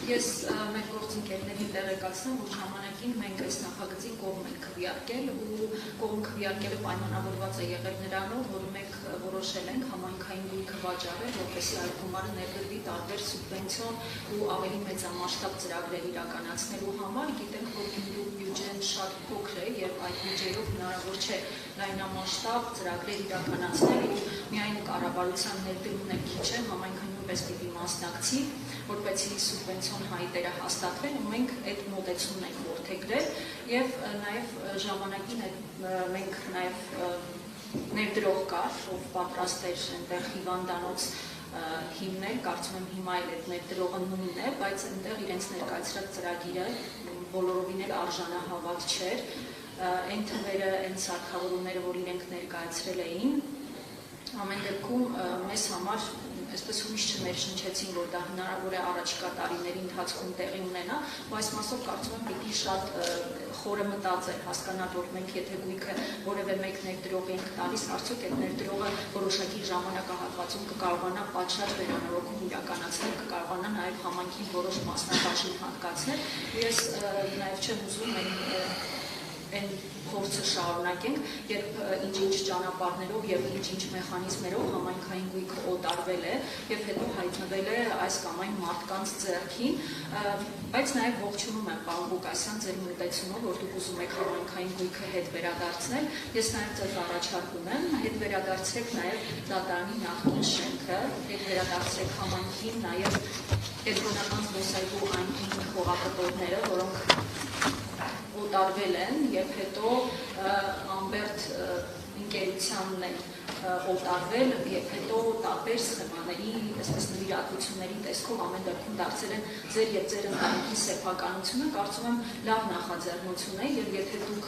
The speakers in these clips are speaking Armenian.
Ես մեր գործընկերներին տեղեկացնեմ, որ ժամանակին մենք այս նախագծին կողմ ենք քվեարկել ու կողմ քվեարկելը պայմանավորված է եղել նրանով, որ մենք որոշել ենք համայնքային գույքը վաճառել, որպեսզի այդ գումարը ներդրվի տարբեր սուբվենցիոն ու ավելի մեծամասշտաբ ծրագրեր իրականացնելու համար։ Գիտենք, որ Գյումրու բյուջեն շատ փոքր է եւ այդ բյուջեով հնարավոր չէ լայնամասշտաբ ծրագրեր իրականացնել ու միայն կառավարության ներդրումն է քիչ է, համայնքը նույնպես պիտի մասնակցի, որպեսզի սուբվենցիոն հայտերը հաստատվեն ու մենք այդ մոտեցումն ենք որդեգրել եւ նաեւ ժամանակին մենք նաեւ ներդրող կար, ով պատրաստ էր այնտեղ հիվանդանոց հիմնել, կարծում եմ հիմա էլ այդ ներդրողը նույնն է, բայց այնտեղ իրենց ներկայացրած ծրագիրը բոլորովին էլ արժանահավատ չէր, այն թվերը, այն սարքավորումները, որ իրենք ներկայացրել էին, ամեն դեպքում մեզ համար այսպես ուրիշ չներշնչեցին, որ դա հնարավոր է առաջիկա տարիների ընթացքում տեղի ունենա, բայց մասով կարծում եմ պիտի շատ խորը մտածել, հասկանալ, որ մենք եթե գույքը որևէ մեկ ներդրող ենք տալիս, արդյոք այդ ներդրողը որոշակի ժամանակահատվածում կկարողանա պատշաճ վերանորոգում իրականացնել, կկարողանա նաև համայնքին որոշ մասնաբաժին հատկացնել, ու ես նաև չեմ ուզում այն փորձը շարունակենք, երբ ինչ-ինչ ճանապարհներով եւ ինչ-ինչ մեխանիզմերով համայնքային գույքը օտարվել է եւ հետո հայտնվել է այս կամ այն մարդկանց ձեռքին, բայց նաեւ ողջունում եմ պարոն Ղուկասյան ձեր մտածումով, որ դուք ուզում եք համայնքային գույքը հետ վերադարձնել, ես նաեւ ձեզ առաջարկում եմ հետ վերադարձրեք նաեւ դատարանի նախկին շենքը, հետ վերադարձրեք համայնքին նաեւ կենտրոնական զբոսայգու այն խողակտորները, որոնք օտարվել են եւ հետո ամբերտ ընկերությանն են օտարվել եւ հետո տարբեր սխեմաների, այսպես նվիրատվությունների տեսքով ամեն դեպքում դարձել են ձեր եւ ձեր ընտանիքի սեփականությունը, կարծում եմ լավ նախաձեռնություն է եւ եթե դուք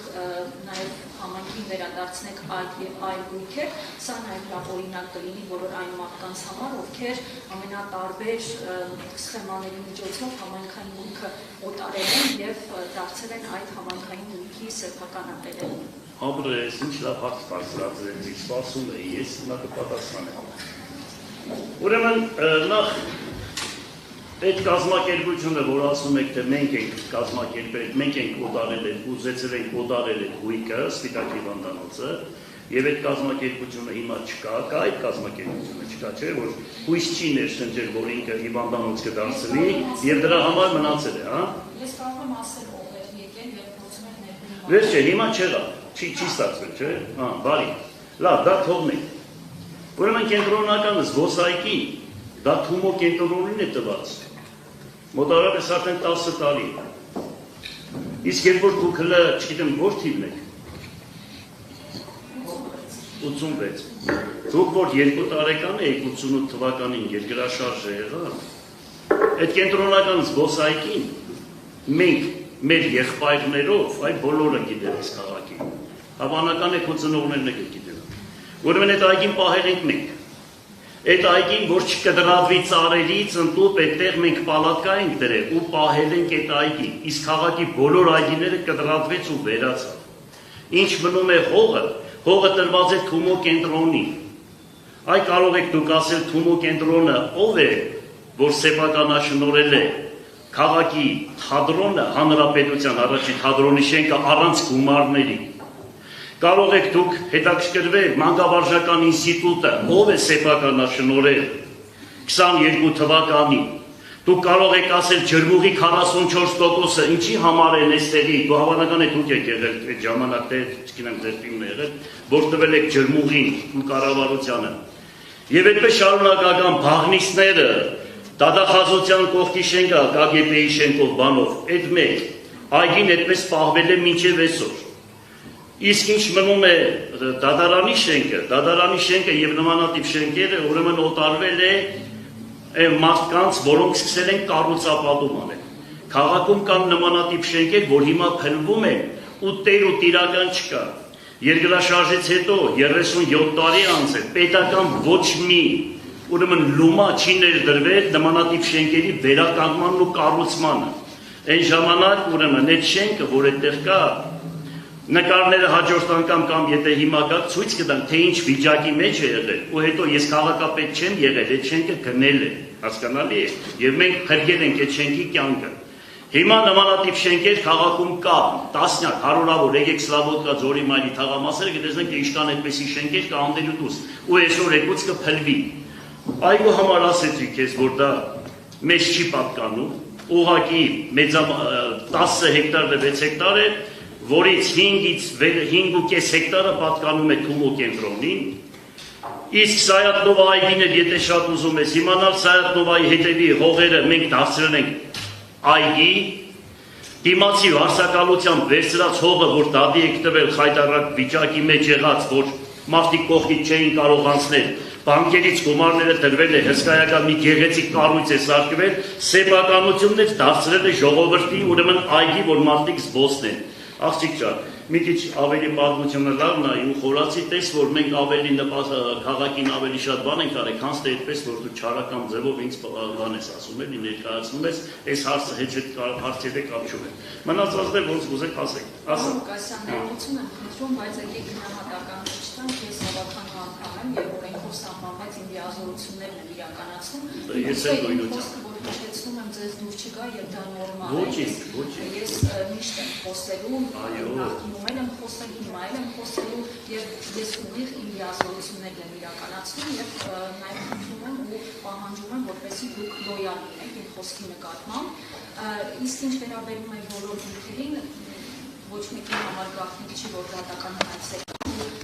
նաեւ համայնքին վերադարձնեք այլ գույքեր, սա նաեւ լավ օրինակ կլինի բոլոր այն մարդկանց համար, ովքեր ամենատարբեր սխեմաների միջոցով համայնքային գույքը օտարել են եւ դարձել են այդ համայնքային գույքի սեփականատերերը։ Ապրե, ես ինչ լավ հարց բարձրացրեց, սպասում էի, ես նա կպատասխանեմ։ Ուրեմն, նախ այդ կազմակերպությունը, որ ասում եք, թե մենք ենք կազմակերպել, մենք ենք օտարել ենք, ուզեցել ենք օտարել ենք գույքը, Սպիտակ հիվանդանոցը, եւ այդ կազմակերպությունը հիմա չկա, կա այդ կազմակերպությունը չկա, չէ, որ հույս չի ներշնչել, որ ինքը հիվանդանոց կդարձնի եւ դրա համար մնացել է, հա։ Ես կարող եմ ասել ով էր եկել եւ փորձում եք ներդրում։ Վերջ չէ, հիմա չեղա, չի ստացվել, չէ, հա, բարի, լավ, դա թողնենք։ Ուրեմն կենտրոնական զբոսայգին, դա Թումո կենտրոնին է տված, մոտավորապես արդեն 10 տարի։ Իսկ երբ որ դուք հլը, չգիտեմ, որ թիվն եք։ 86։ Դուք որ 2 տարեկան եք 88 թվականին երկրաշարժ եղավ, այդ կենտրոնական զբոսայգին մենք մեր եղբայրներով այ բոլորը գիտեն այս քաղաքի։ Հավանական է քո ծնողներն եք գիտեն։ Ուրեմն այդ այգին պահել ենք մենք։ Այդ այգին որ չկդրատվի ծառերից ընդդուպ այդտեղ մենք պալատկա ենք դրել ու պահել ենք այդ այգին։ Իսկ քաղաքի բոլոր այգիները կդրատվեց ու վերացավ։ Ինչ մնում է հողը, հողը տրված է Թումո կենտրոնին։ Այ կարող եք դուք ասել Թումո կենտրոնը ով է, որ սեփականաշնորհել է քաղաքի թատրոնը, հանրապետության առաջին թատրոնի շենքը առանց գումարների։ Կարող եք դուք հետաքրքրվել մանկավարժական ինստիտուտը, ով է սեփականաշնորհել 22 թվականին։ Դուք կարող եք ասել ջրմուղի 44%-ը ինչի համար են այստեղի, դու հավանական է դուք եք եղել այդ ժամանակ, չգիտեմ ձեր թիմն է եղել, որ տվել եք ջրմուղին ու կառավարությանը։ Եվ այդպես շարունակական բաղնիցները, դատախազության կողքի շենքը, ԿԳԲ-ի շենքով բանով, այդ մեկ, այգին այդպես պահվել է մինչև այսօր։ Իսկ ինչ մնում է դատարանի շենքը եւ նմանատիպ շենքերը, ուրեմն օտարվել է մարդկանց, որոնք սկսել են կառուցապատում անել։ Քաղաքում կան նմանատիպ շենքեր, որ հիմա փլվում են ու տեր ու տիրական չկա։ Երկրաշարժից հետո 37 տարի անց է պետական ոչ մի ուրեմն լումա չի ներդրվել նմանատիպ շենքերի վերականգմանն ու կառուցմանը։ Այն ժամանակ ուրեմն այդ շենքը, որ այդտեղ կա, նկարները հաջորդ անգամ կամ եթե հիմա գա ցույց կտամ, թե ինչ վիճակի մեջ է եղել, ու հետո ես քաղաքապետ չեմ եղել, այդ շենքը գնել է, հասկանալի է, եւ մենք փրկել ենք այդ շենքի կյանքը։ Հիմա նմանատիպ շենքեր քաղաքում կա, տասնյակ, հարյուրավոր, եկեք Սլավոդկա, Ձորի մայրի թաղամասերը կտեսնենք, թե ինչքան այդպիսի շենքեր կա անդելու դուրս, ու այսօր եկուց կփլվի։ Այգու համար ասեցի քեզ, որ դա մեզ չի պատկանում, ուղղակի 10 հեկտարը 6 հեկտար է, որից 5.5 հեկտարը պատկանում է Թումո կենտրոնին, իսկ Սայաթնովա այգին էլ եթե շատ ուզում ես իմանալ, Սայաթնովայի հետևի հողերը մենք դարձրել ենք այգի, դիմացի վարսակալությամբ վերցրած հողը, որ դադի եք տվել խայտարակ վիճակի մեջ եղած, որ մարդիկ կողքից չէին կարող անցնել, բանկերից գումարները տրվել է, հսկայական մի գեղեցիկ կառույց է սարքվել, սեփականություններ դարձրել է ժողովրդի, ուրեմն այգի, որ մարդիկ զբոսնեն։ Աղջիկ ջան, մի քիչ ավելի պատմությունը լավ նայ ու խորացի տես, որ մենք ավելի քաղաքին ավելի շատ բան ենք արել, քան թե այդպես, որ դու չարական ձևով ինձ բան ես ասում էլի ներկայացնում ես, այս հարցը հարցերը կապ չունեն։ Մնացածն է ոնց կուզեք ասեք։ Ասա։ Կասյան ներողություն եմ խնդրում, բայց եկեք գնահատական չտանք, ես հավաքական անդամ եմ եւ օրենքով սահմանված իմ լիազորություններն եմ իրականացնում։ Ես էլ նույնությամբ հիշեցնում եմ ձեզ դուր չգա եւ դա նորմալ է։ Ոչինչ։ Ես միշտ եմ խոսելու, նախկինում եմ խոսել, հիմա եմ խոսելու եւ ես ուղիղ իմ լիազորություններն եմ իրականացնում եւ նաեւ խնդրում եմ ու պահանջում եմ, որպեսզի դուք լոյալ լինեք իմ խոսքի նկատմամբ։ Իսկ ինչ վերաբերում է բոլոր դեպքերին, ոչ մեկի համար գաղտնիք չի, որ դատական հայցեր։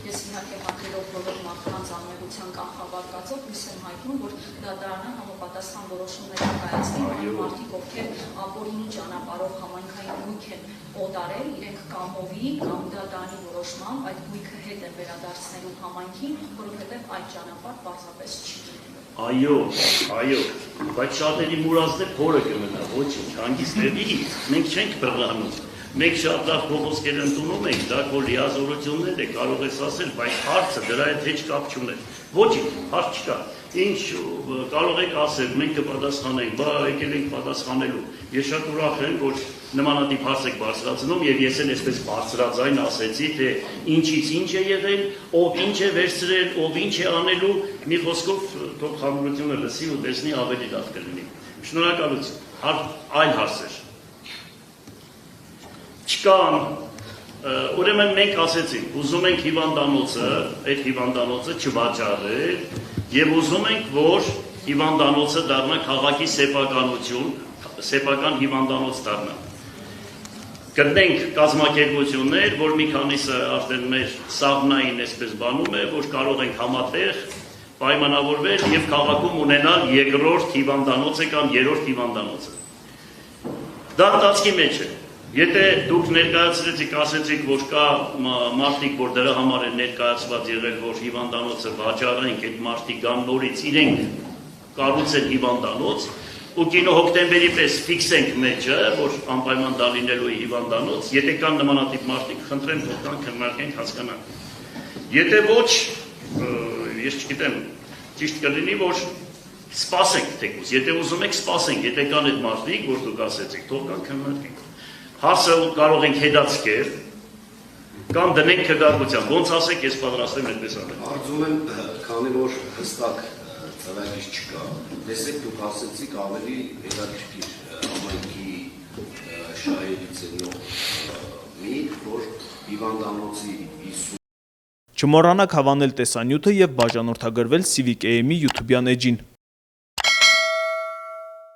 Ես իհարկե հարգելով բոլոր մարդկանց անմեղության կանխավարկածով հույս եմ հայտնում, որ դատարանը համապատասխան որոշումներ կայացնի, այն մարդիկ, ովքեր ապօրինի ճանապարհով համայնքային գույք են օտարել, իրենք կամովի կամ դատարանի որոշմամբ այդ գույքը հետ են վերադարձնելու համայնքին, որովհետև այդ ճանապարհ պարզապես չի լինելու։ Այո, բայց շատերի մուրազն է փորը կմնա, ոչինչ, հանգիստների մենք չենք բռնանում։ Մենք շատ լավ փոխոսքեր ընդունում ենք, դա քո լիազորություններ է, կարող ես ասել, բայց հարցը դրա հետ հեչ կապ չունի։ Ոչինչ, հարց չկա։ Ինչ կարող եք ասել, մենք կպատասխանենք, բա եկել ենք պատասխանելու։ Ես շատ ուրախ եմ, որ նմանատիպ հարց եք բարձրացնում եւ ես էլ այսպես բարձրաձայն ասեցի, թե ինչից ինչ է եղել, ով ինչ է վերցրել, ով ինչ է անելու, մի խոսքով թող խմբությունը լսի ու տեսնի ավելի լավ կլինի։ Շնորհակալություն։ Այլ հարցեր չկան, ուրեմն մենք ասեցինք, ուզում ենք հիվանդանոցը, այդ հիվանդանոցը չվաճառել եւ ուզում ենք, որ հիվանդանոցը դառնա քաղաքի սեփականություն, սեփական հիվանդանոց դառնա։ Գտնենք կազմակերպություններ, որ մի քանիսը արդեն մեր սաղմնային այսպես բանում է, որ կարող ենք համատեղ պայմանավորվել եւ քաղաքում ունենալ երկրորդ հիվանդանոցը կամ երրորդ հիվանդանոցը։ Դա ընթացքի մեջ է։ Եթե դուք ներկայացրեցիք, ասեցիք, որ կա մարդիկ, որ դրա համար են ներկայացված եղել, որ հիվանդանոցը վաճառենք, այդ մարդիկ կան նորից իրենք կառուցեն հիվանդանոց, ու կինո հոկտեմբերի պես ֆիքսենք մեջը, որ անպայման դա լինելու է հիվանդանոց, եթե կան նմանատիպ մարդիկ, խնդրեմ, որ կան քննարկենք, հասկանանք։ Եթե ոչ, ես չգիտեմ, ճիշտ կլինի, որ սպասենք թեկուզ, եթե ուզում եք սպասենք, եթե կան այդ մարդիկ, որ դուք ասեցիք, թող կան քննարկենք։ Հարցը կարող ենք հետաձգել կամ դնենք քննարկության։ Ոնց ասեք, ես պատրաստ եմ այդպես անել։ Կարծում եմ, քանի որ հստակ ծրագիր չկա, տեսեք դուք ասեցիք ավելի հետաքրքիր համայնքի շահերից ելնող միտք, որ հիվանդանոցի 50 Չմոռանաք հավանել տեսանյութը եւ բաժանորդագրվել Civic AM-ի YouTube-յան էջին։